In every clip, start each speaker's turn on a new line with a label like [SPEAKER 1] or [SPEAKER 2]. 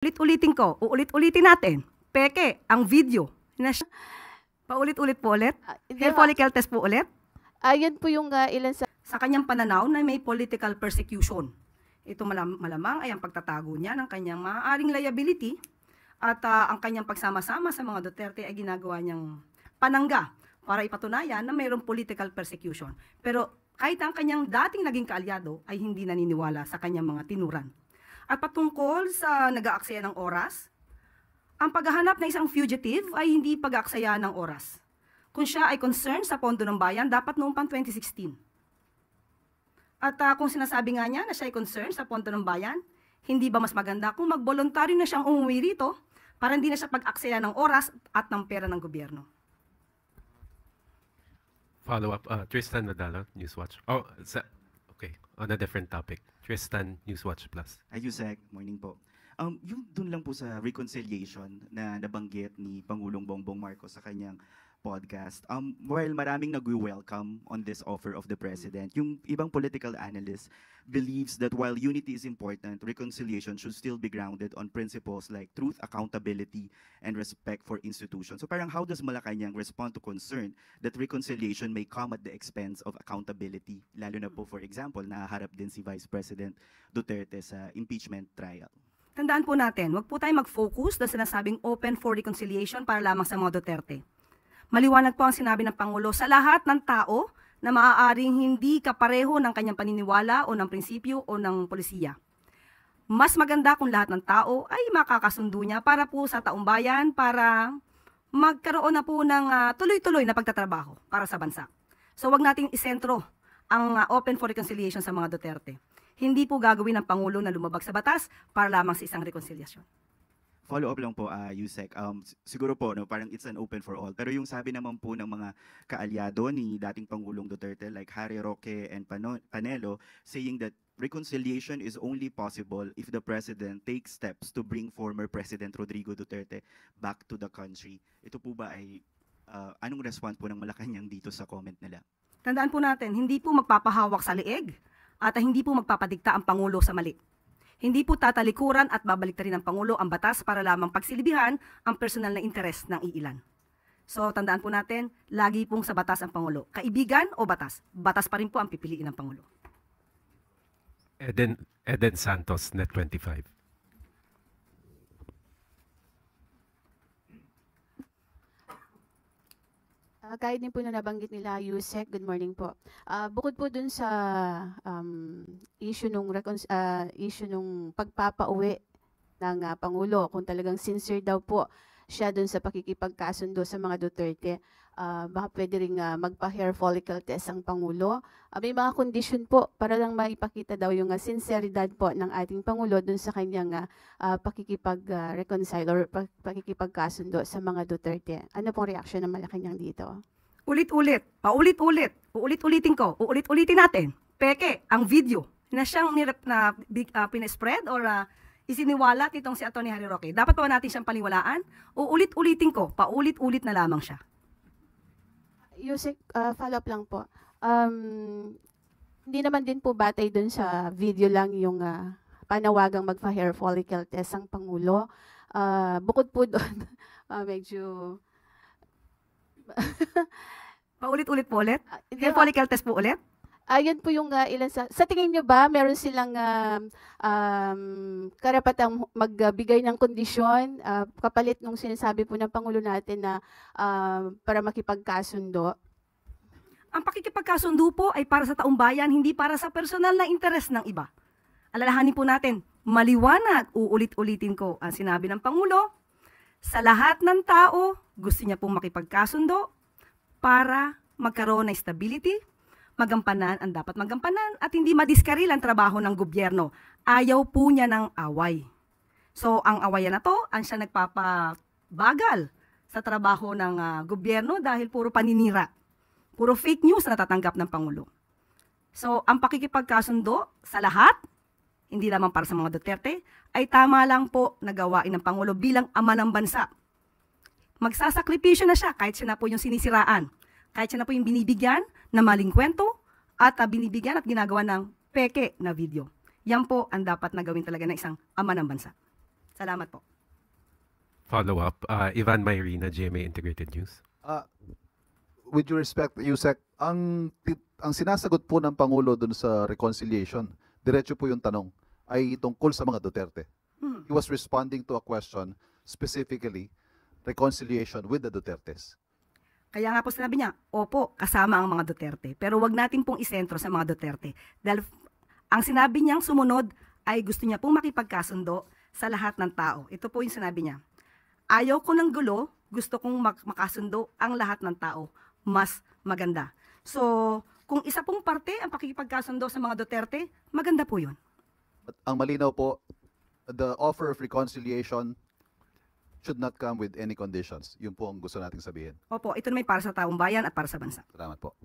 [SPEAKER 1] Ulit-ulitin ko, uulit-ulitin natin. Peke, ang video. Paulit-ulit po ulit. Hair follicle test po ulit.
[SPEAKER 2] Yun po yung ilan
[SPEAKER 1] Sa kanyang pananaw na may political persecution. Ito malamang ay ang pagtatago niya ng kanyang maaaring liability at ang kanyang pagsama-sama sa mga Duterte ay ginagawa niyang panangga para ipatunayan na mayroong political persecution. Pero kahit ang kanyang dating naging kaalyado ay hindi naniniwala sa kanyang mga tinuran. At patungkol sa nag-aaksaya ng oras, ang paghahanap ng isang fugitive ay hindi pag-aaksaya ng oras. Kung siya ay concerned sa pondo ng bayan, dapat noong pang 2016. At kung sinasabi nga niya na siya ay concerned sa pondo ng bayan, hindi ba mas maganda kung mag-voluntaryo na siyang umuwi rito para hindi na siya pag-aksaya ng oras at ng pera ng gobyerno?
[SPEAKER 3] Follow-up, Tristan Nadalo, Newswatch. Okay, on a different topic. Tristan, Newswatch Plus.
[SPEAKER 4] Yusek, morning po. Yung dun lang po sa reconciliation na nabanggit ni Pangulong Bongbong Marcos sa kanyang podcast. While maraming nag-welcome on this offer of the President, yung ibang political analysts believes that while unity is important, reconciliation should still be grounded on principles like truth, accountability, and respect for institutions. So parang how does Malacanang respond to concern that reconciliation may come at the expense of accountability? Lalo na po, for example, nahaharap din si Vice President Duterte sa impeachment trial.
[SPEAKER 1] Tandaan po natin, wag po tayo mag-focus na sinasabing open for reconciliation para lamang sa mga Duterte. Maliwanag po ang sinabi ng Pangulo sa lahat ng tao na maaaring hindi kapareho ng kanyang paniniwala o ng prinsipyo o ng polisiya. Mas maganda kung lahat ng tao ay makakasundo niya para po sa taumbayan, para magkaroon na po ng tuloy-tuloy na pagtatrabaho para sa bansa. So wag nating isentro ang open for reconciliation sa mga Duterte. Hindi po gagawin ng Pangulo na lumabag sa batas para lamang sa isang reconciliation.
[SPEAKER 4] Follow-up lang po, Yusek. Siguro po, no, parang it's an open for all. Pero yung sabi naman po ng mga kaalyado ni dating Pangulong Duterte like Harry Roque and Panelo saying that reconciliation is only possible if the President takes steps to bring former President Rodrigo Duterte back to the country. Ito po ba ay anong response po ng Malacanang dito sa comment nila?
[SPEAKER 1] Tandaan po natin, hindi po magpapahawak sa liig at hindi po magpapadikta ang Pangulo sa mali. Hindi po tatalikuran at babaliktarin ng Pangulo ang batas para lamang pagsilbihan ang personal na interes ng iilan. So tandaan po natin, lagi pong sa batas ang Pangulo. Kaibigan o batas? Batas pa rin po ang pipiliin ng Pangulo.
[SPEAKER 3] Eden Santos, Net25.
[SPEAKER 2] Kahit din po na nabanggit nila, Yusek, good morning po. Bukod po dun sa issue nung pagpapauwi ng Pangulo, kung talagang sincere daw po siya dun sa pakikipagkasundo sa mga Duterte, baka pwede rin magpa-hair follicle test ang Pangulo. May mga kondisyon po para lang maipakita daw yung sinceridad po ng ating Pangulo dun sa kanyang pakikipag-reconcile or pakikipagkasundo sa mga Duterte. Ano pong reaksyon ng Malacanang dito?
[SPEAKER 1] Ulit-ulit, paulit-ulit, uulit-ulitin ko, uulit-ulitin natin. Peke, ang video na siyang pinespread or isiniwalat itong si Atty. Harry Roque. Dapat pa natin siyang paniwalaan? Uulit-ulitin ko, paulit-ulit na lamang siya.
[SPEAKER 2] Yusek, follow-up lang po. Hindi naman din po batay dun sa video lang yung panawagang magpa-hair follicle test ang Pangulo. Bukod po doon, medyo...
[SPEAKER 1] Paulit-ulit po ulit? Hair follicle test po ulit?
[SPEAKER 2] Ayun po yung ilan sa tingin nyo ba meron silang karapatang magbigay ng kondisyon kapalit nung sinasabi po ng Pangulo natin na para makipagkasundo?
[SPEAKER 1] Ang pakikipagkasundo po ay para sa taumbayan, hindi para sa personal na interes ng iba. Alalahanin po natin, maliwanag, uulit-ulitin ko ang sinabi ng Pangulo, sa lahat ng tao, gusto niya pong makipagkasundo para magkaroon ng stability, magampanan ang dapat magampanan at hindi madiskaril ang trabaho ng gobyerno. Ayaw po niya ng away. So ang awayan na to, ang siya nagpapabagal sa trabaho ng gobyerno dahil puro paninira. Puro fake news na natatanggap ng Pangulo. So ang pakikipagkasundo sa lahat, hindi lamang para sa mga Duterte, ay tama lang po na gawain ng Pangulo bilang ama ng bansa. Magsasakripisyo na siya kahit siya na po yung sinisiraan. Kahit siya na po yung binibigyan na maling kwento at binibigyan at ginagawa ng peke na video. Yan po ang dapat na gawin talaga ng isang ama ng bansa. Salamat po.
[SPEAKER 3] Follow-up, Ivan Mayrina, GMA Integrated News.
[SPEAKER 5] With due respect, Yusek, ang sinasagot po ng Pangulo dun sa reconciliation, diretso po yung tanong, ay tungkol sa mga Duterte. He was responding to a question specifically, reconciliation with the Dutertes.
[SPEAKER 1] Kaya nga po sinabi niya, opo, kasama ang mga Duterte. Pero wag natin pong isentro sa mga Duterte. Dahil ang sinabi niyang sumunod ay gusto niya pong makipagkasundo sa lahat ng tao. Ito po yung sinabi niya. Ayaw ko ng gulo, gusto kong makasundo ang lahat ng tao. Mas maganda. So, kung isa pong parte ang pakikipagkasundo sa mga Duterte, maganda po yun.
[SPEAKER 5] But ang malinaw po, the offer of reconciliation should not come with any conditions. Yun po ang gusto nating sabihin.
[SPEAKER 1] Opo, ito na may para sa taong bayan at para sa bansa.
[SPEAKER 5] Salamat po.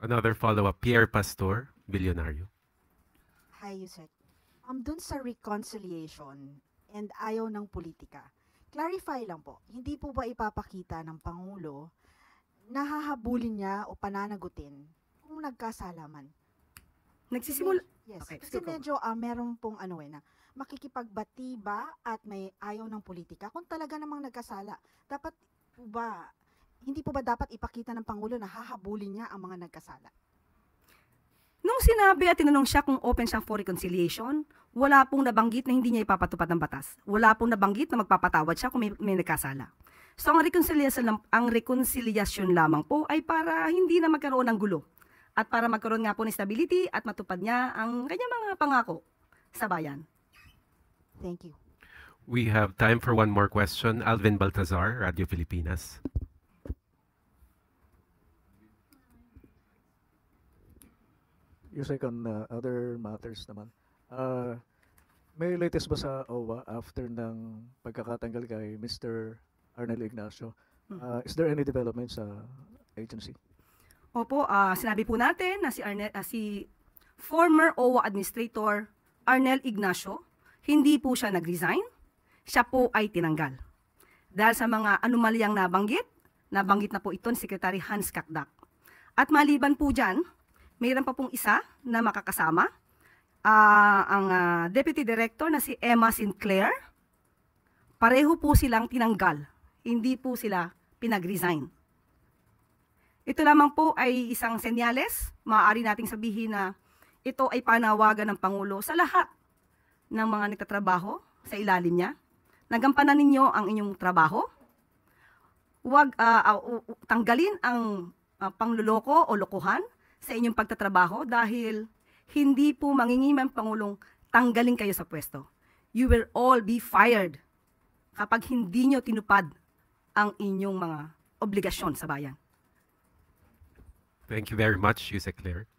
[SPEAKER 3] Another follow-up, Pierre Pastor, Bilyonaryo.
[SPEAKER 6] Hi, Yusek. Dun sa reconciliation and ayaw ng politika, clarify lang po, hindi po ba ipapakita ng Pangulo na hahabulin niya o pananagutin kung nagkasalaman?
[SPEAKER 1] Nagsisimula.
[SPEAKER 6] Yes,
[SPEAKER 1] Okay,
[SPEAKER 6] kasi
[SPEAKER 1] sige po.
[SPEAKER 6] medyo meron pong na makikipagbati ba at may ayaw ng politika kung talaga namang nagkasala. Dapat po ba, hindi po ba dapat ipakita ng Pangulo na hahabulin niya ang mga nagkasala?
[SPEAKER 1] Nung sinabi at tinanong siya kung open siya for reconciliation, wala pong nabanggit na hindi niya ipapatupad ng batas. Wala pong nabanggit na magpapatawad siya kung may nagkasala. So ang reconciliation lamang po ay para hindi na magkaroon ng gulo. At para magkaroon nga po ng stability at matupad niya ang kanyang mga pangako sa bayan.
[SPEAKER 6] Thank you.
[SPEAKER 3] We have time for one more question. Alvin Baltazar, Radio Filipinas.
[SPEAKER 7] Yusek, on other matters naman. May latest ba sa OWA after ng pagkakatanggal kay Mr. Arnel Ignacio? Is there any development sa agency?
[SPEAKER 1] Opo, sinabi po natin na si former OWA Administrator Arnel Ignacio, hindi po siya nag-resign, siya po ay tinanggal. Dahil sa mga anomalyang nabanggit na po ito ni Secretary Hans Kakdak. At maliban po dyan, mayroon pa pong isa na makakasama, ang Deputy Director na si Emma Sinclair. Pareho po silang tinanggal, hindi po sila pinag-resign. Ito lamang po ay isang senyales, maaari nating sabihin na ito ay panawagan ng Pangulo sa lahat ng mga nagtatrabaho sa ilalim niya. Nagampanan ninyo ang inyong trabaho. Huwag tanggalin ang pangluloko o lokohan sa inyong pagtatrabaho dahil hindi po mangingimang Pangulong tanggalin kayo sa pwesto. You will all be fired kapag hindi nyo tinupad ang inyong mga obligasyon sa bayan.
[SPEAKER 3] Thank you very much, Yusek Claire.